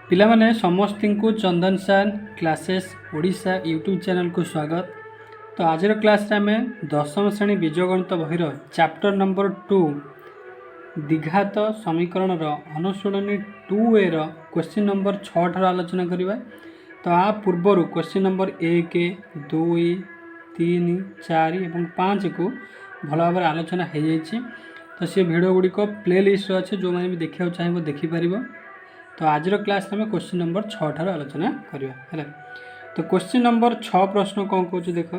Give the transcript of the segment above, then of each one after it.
पिलामाने समस्त को चंदन सार क्लासेस ओडिशा यूट्यूब चैनल को स्वागत। तो आज क्लास आम दशम श्रेणी बीजगणित बहिर चैप्टर नंबर 2 द्विघात समीकरण अनुशीलनी 2A क्वेश्चन नंबर 6 ठार आलोचना करवा। तो आ पूर्वर क्वेश्चन नंबर 1, 2, 3, 4 और 5 को भल भाव आलोचना हो जाए। तो सी भिडियो गुड़िक प्ले लिस्ट अच्छे जो मैंने भी देखा चाहिए देखिपर। तो आज क्लास में क्वेश्चन नंबर 6 ठार आलोचना करवा है। तो क्वेश्चन नंबर 6 प्रश्न कौन कौन देख।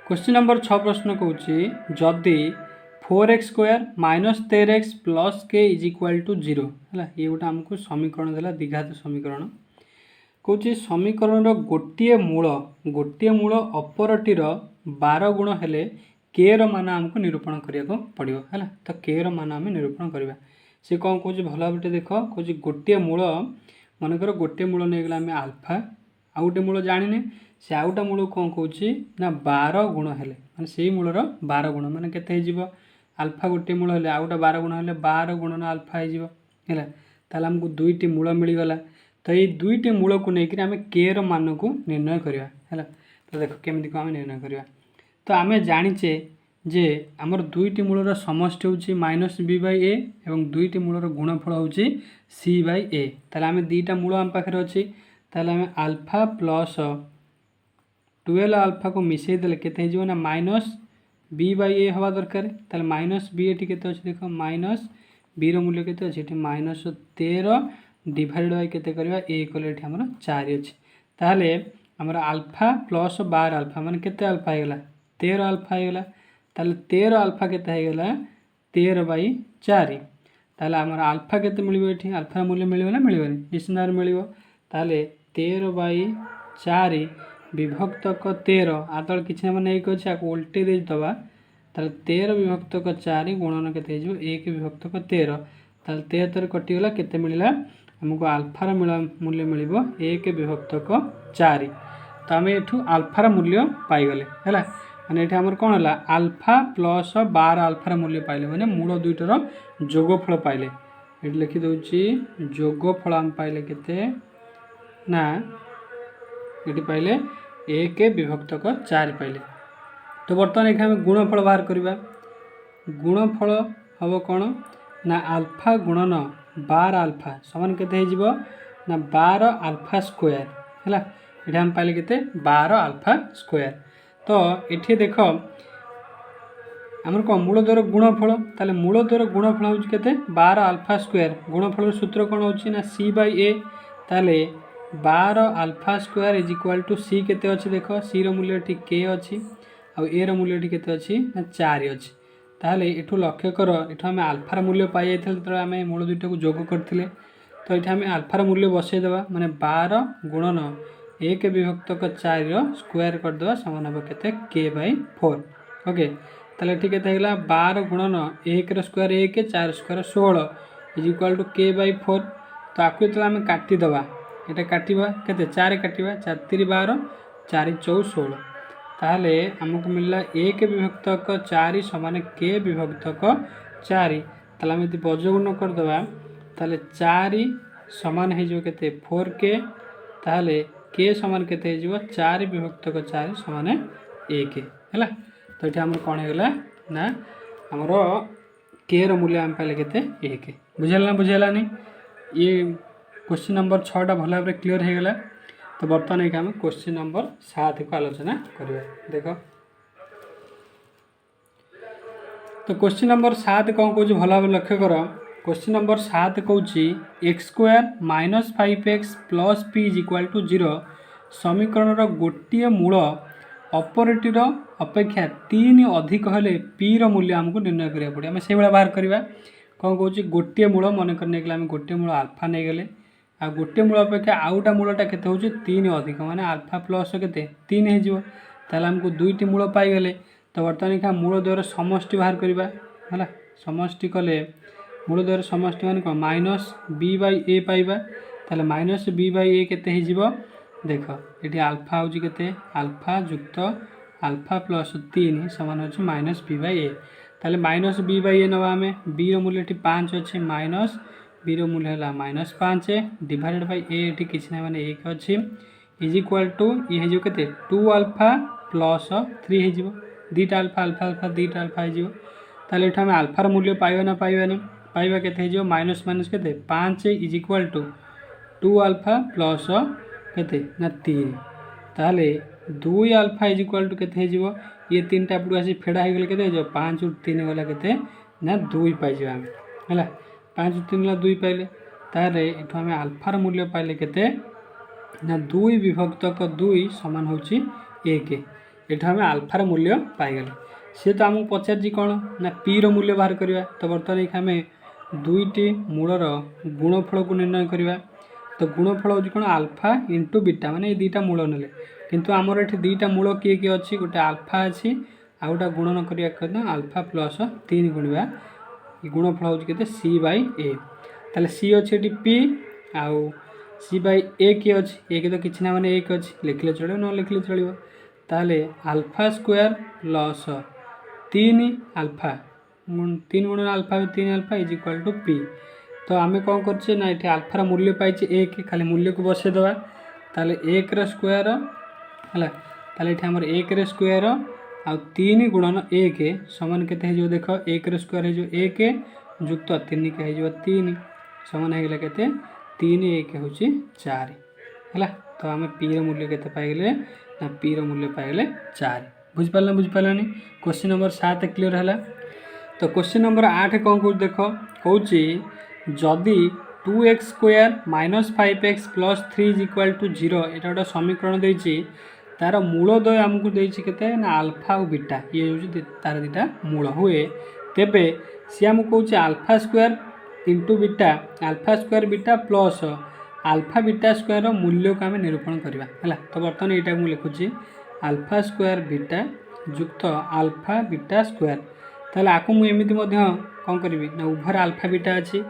क्वेश्चन नंबर 6 प्रश्न कौन जदि 4x square minus 13x plus के इज इक्वाल टू 0 है। ये गोटे आमको समीकरण देला द्विघात समीकरण कौच समीकरण गोटे मूल अपरटीर 12 गुण हेले के मान आमको निरूपण करने पड़ो है। तो के मान आम निरूपण करवा सी कौन कौन भल भाव देख कौच गोटे मूल मनकर गोटे मूल नहीं गला आम आल्फा आउ गोटे मूल जाने से आउटा मूल कौन कौच ना 12 गुण हेले माने से मूलर 12 गुण माने केते हो आल्फा गोटे मूल हेले आउटा 12 गुण हेले 12 गुणन आल्फा हो ताले हमको दुईटी मूल मिलगला। तो ये दुईटी मूल को लेकिन आम के मान को निर्णय करवा है। तो देख केमी आम निर्णय करवा। तो आम जाचे जे आमर दुईटी मूलर समष्टि होची माइनस बी बाई ए और दुईटी मूलर गुणफल होची सी बाई ए। ताले आम दुईटा मूल आम पाखे अच्छी ताले आम आल्फा प्लस 12 आल्फा को मिसई देले केते हो ना माइनस बी बाई ए हवा दरकार। ताले माइनस बी एटी केते अच्छी देख माइनस बी रो मूल्य केते अच्छी माइनस 13 डिवाइड बाई केते करवा ए कले एठी हमर 4 अच्छी। ताले हमर अल्फा प्लस 12 अल्फा माने केते अल्फा हेगला 13 अल्फा हेगला। ताले 13 अल्फा केते हेगला 13 बाई 4। ताले हमर अल्फा केते मिलिबो एठी अल्फा मूल्य मिलिबो ना मिलिबोनी निश्चित भाव मिलिबो। ताले 13 बाई 4 विभक्तक 13 आतल किछि हम नै को छै आ उल्टे दे दबा। ताले 13 विभक्तक 4 गुणन केते हो 1 विभक्तक 13। ताले 13 कटि गला केते मिलिला हमको अल्फार मूल्य मिलिबो 1 विभक्तक 4। तो आम एठू अल्फार मूल्य पाइगले है माने ये आमर कौन है अल्फा प्लस 12 अल्फार मूल्य पाइले माने मूल दुईटर जोगफल पाइले। ये लिखिदे जोगफल आम पाइले केते ना ये पाइले 1 विभक्तक 4 पाइले। तो बर्तमान ये आम गुणफल बाहर करवा। गुणफल हम कौन ना अल्फा गुणन 12 अल्फा समान केते हो ना 12 अल्फा स्क्वायर है। ये हम पाइले केते 12 अल्फा स्क्वायर। तो ये देख आमर कौन मूल द्वार गुणफल ताले मूल द्वार गुणफल हो 12 अल्फा स्क्वायर। गुणफल सूत्र कौन हो ना सी बाई ए। ताले 12 alpha square is equal to c केते अच्छी देख सी रो मूल्य के अच्छी आ ए रो मूल्य केते अच्छी ना 4 अच्छी। ताले एठू लक्ष्य कर एठू आम अल्फार मूल्य पाई जाइथिले तो आम मूल दुईटा को जोग करथिले। तो ये आम अल्फार मूल्य बसईदेवा माने 12 गुणन 1 विभक्तक 4 स्क्वायर करदे सामान हम के के बाई 4। ओके ताले ठीक है 12 गुणन 1 square 1 4 square 16 is equal to k by 4। तो आपको जो आम काटिदेवा ये काटा के 4 काटा 4 3 12 4 4 16 ताहले आमको मिलला 1 विभक्तक 4 समान के विभक्तक 4। ताले आम यदि बजगुण करदे ताले 4 समान हो के 4 के ताहले के समान केते हो 4 विभक्तक 4 समान 1 है। तो ये आम कौन होगा ना आमर के मूल्य आम पाइले केते 1 बुझेगा बुझेगानी। ये क्वेश्चन नंबर 6 भल भाव क्लीयर हो गला। तो बर्तमान एक आम क्वेश्चन नंबर 7 को आलोचना करवा देख। तो क्वेश्चन नंबर 7 कौन कौन भल भाव लक्ष्य कर। क्वेश्चन नंबर 7 कौन x square minus 5x plus p is equal to 0 समीकरण गोटे मूल अपरटीर अपेक्षा 3 अधिक हेले पी मूल्य आमको निर्णय करा पड़े आम से बाहर करवा। कौन कौच गोटे मूल मनकर नहीं आम गोटे मूल आल्फा नहीं गले आ गोटे मूल अपेक्षा आउटा मूलटा केते होची 3 अधिक माने अल्फा प्लस केते 3 हो ताले हमको दुईटी मूल पाइगले। तो बर्तमान क्या मूल द्वार समष्टि बाहर करवा है समष्टि कले मूल द्वार समष्टि मान कौन माइनस बी बाई ए पाइबा। ताले माइनस बी बाई ए केते हो देख ये अल्फा हूँ के अल्फा युक्त अल्फा प्लस 3 समान हो माइनस बी बाई ए। ताले माइनस बी बाई ए नवा आम बी रो मूल्य 5 अच्छे माइनस बी मूल्य है -5 डिवाइडेड बाय ए ये किसी ना माने 1 अच्छी इज इक्वाल टू ये हो के 2 अल्फा प्लस 3 हो दीटा अल्फा अल्फा अल्फा दीटा अल्फा हो ताले आम अल्फार मूल्य पाइबा ना पाइबानी पाइबा के minus minus k 5 is equal to 2 alpha plus k ना 3 ताले 2 अल्फा इज इक्वाल टू के ये 3 टा पटू आसी फेड़ा हो गले के 5 उ 3 गला के ना 2 पाइज आम है 5 3 गला 2 पाइले तारे एठू आम अल्फार मूल्य पाइले के ना 2 विभक्तक 2 समान होची 1 एठू आम अल्फार मूल्य पाइगले सी तो आमको पचार कौन ना पी रो मूल्य बाहर करवा तो बर्तमान आम दुईटी मूलर गुणफल को निर्णय करवा तो गुणफल हूँ कौन अल्फा इंटू बीटा माने दुईटा मूल नेले किंतु आमर ये दुईटा मूल किए किए अच्छी गोटे अल्फा अच्छी आ गोटे गुणन करवा अल्फा प्लस 3 गुणवा गुणफल हूँ के सी बाई ए ताले सी अच्छे पी आउ सी बाई ए किए अच्छी एक तो किसी ना माने 1 अच्छी लिखले चलो न लिखले चलो ताले अल्फा स्क्वायर प्लस 3 अल्फा 3 गुण alpha 3 alpha is equal to p तो आम कौन करछे ना ये अल्फार मूल्य पाइचे 1 खाली मूल्य को बसईदे ताले 1 स्क्वायर है ताले आमर 1 स्क्वायर आउ 3 गुणन 1 समान केते हो देख 1 स्क्वायर हो 1 जुक्त 3 के हो 3 समान होगा के 3 1 हूँ 4 है तो आम पी मूल्य के पाइले ना पी मूल्य पाइले 4 बुझिपारानी क्वेश्चन नंबर 7 क्लीयर है तो क्वेश्चन नंबर 8 कौन कह देख कौन जदि 2x square -5x plus 3 is equal to 0 यहाँ गोटे समीकरण देती तार मूलद्वय आमको देते ना अल्फा और बीटा ये हूँ तार दुटा मूल हुए तेबे सी आमको कौन alpha square into beta alpha square beta plus alpha beta square मूल्य को आम निरूपण करवा है तो बर्तमान यहाँ मुझे लिखुची अल्फा स्क्वायर बीटा युक्त अल्फा बीटा स्क्वायर ताले आपको मुझे कौन करी ना उभर अल्फा बीटा अच्छी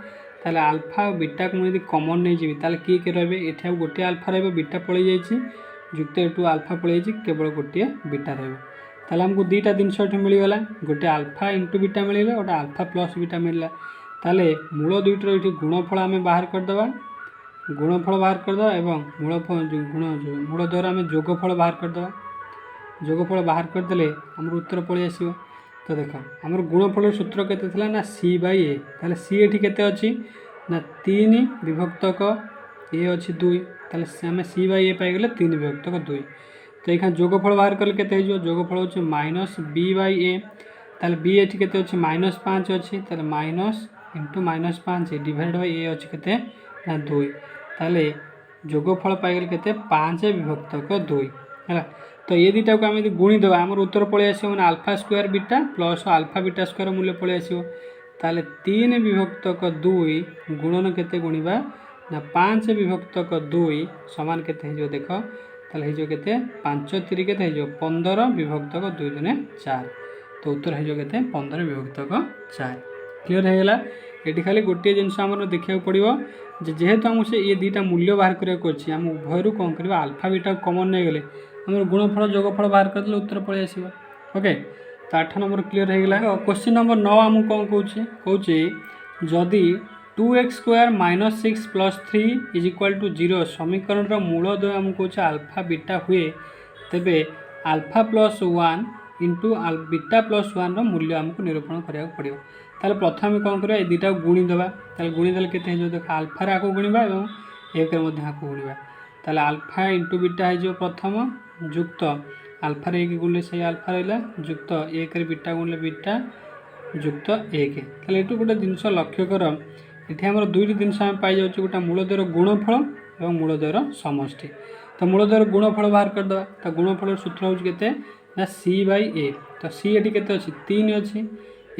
ताले अल्फा और बीटा को मुझे कमन नहीं जी ताले किए रे ये गोटे अल्फा बीटा पलि जाइए युक्त एटू अल्फा पलि केवल गोटे बीटा ताले हमको दुईटा जिनस मिलगला गोटे अल्फा इंटू बीटा मिलला गोटे अल्फा प्लस बीटा मिलला ताले मूल दुईटर ये गुणफल आम बाहर करदे गुणफल बाहर करदे एवं मूल द्वारा आम जोगफल बाहर करदे जोगफल बाहर करदे आम उत्तर पलि आसो तो देख आमर गुणफल सूत्र के ना सी बाई ए ताले सी एटी के अच्छी ना 3 विभक्तक ए अच्छी 2 ताले आम सी बाई ए पाइगले 3 विभक्तक 2 तो यहाँ जोगफल बाहर कले के जोगफल हूँ माइनस बी बाई ए ताले बी एटी के अच्छी -5 अच्छी ताले माइनस इंटू -5 डिवाइड बाई ए अच्छी के ना 2 ताले जोगफल पाइगले के 5 विभक्तक 2 है तो ये दुटा को आम गुणीदे आमर उत्तर पलि आसो मैंने alpha square beta plus alpha beta square मूल्य पलि आसो ताले 3 विभक्तक 2 गुणन केते गुणिबा ना 5 विभक्तक 2 समान केते हो देख ताले हो केते 5 3 केते हो 15 विभक्तक 2 दुने 4 तो उत्तर हो केते 15 विभक्तक 4 क्लीयर होगा ये खाली गोटे जिनस आम देखा पड़ो जेहेतु आम से ये दुटा मूल्य बाहर करने आम उभयरू कौन करवा अल्फा बीटा कमन नहीं गले आम गुणफल जोगफल बाहर करदे उत्तर पलि आस ओके तो 8 नंबर क्लीयर होगा क्वेश्चन नंबर 9 आम कौन कौन जदि 2x square -6 plus 3 is equal to 0 समीकरण मूलद्वय आम कौन अल्फा बीटा हुए तेबे alpha plus 1 into beta plus 1 मूल्य आमको निरूपण करा पड़ो ताले प्रथम कौन करा दुटा गुणीदे गुणीदे के देख अल्फार आको गुणवा और 1 आको गुणवा ताले अल्फा इंटू बीटा हो प्रथम युक्त अल्फार 1 गुणले से अल्फा रहा युक्त 1 बीटा गुणले बीटा युक्त 1 ताले ये गोटे जिनस लक्ष्य कर ये आम दुईट जिनस आम पाई जाऊँ गोटे मूलद्वयर गुणफल और मूलद्वयर समष्टि तो मूलद्वयर गुणफल बाहर करदे तो गुणफल सूत्र हूँ के ना सी बाई ए तो सी एटी के 3 अच्छी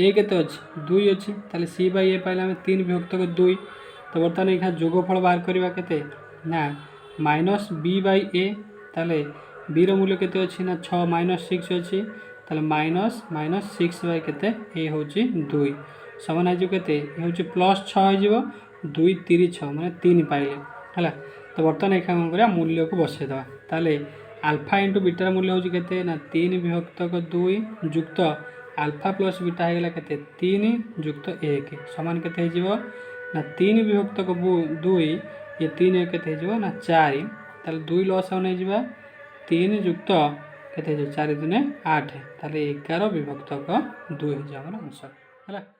ए के अच्छी 2 अच्छी ताले सी बाई ए पाइले आम 3 विभक्तक 2 तो बर्तमान यहाँ जोगफल बाहर करवा के ना माइनस बी बाई ए ताले बी मूल्य के अच्छी ना 6 -6 अच्छी ताले माइनस -6 बाई के ए हूँ 2 समान हो के हूँ प्लस 6 हो 2 3 6 मैंने 3 पाइले है तो बर्तमान ये कौन कर मूल्य को बसईदे ताले अल्फा इंटू बीटार मूल्य हूँ के ना 3 विभक्तक 2 युक्त अल्फा प्लस बीटा होगा के 3 युक्त 1 समान के ना 3 विभक्तक 2 ये 3 केते हो ना 4 ताले 2 लॉस हो नहीं जीवा 3 युक्त केते 4 दुने 8 ताले 11 विभक्तक 2 हो जा आंसर है।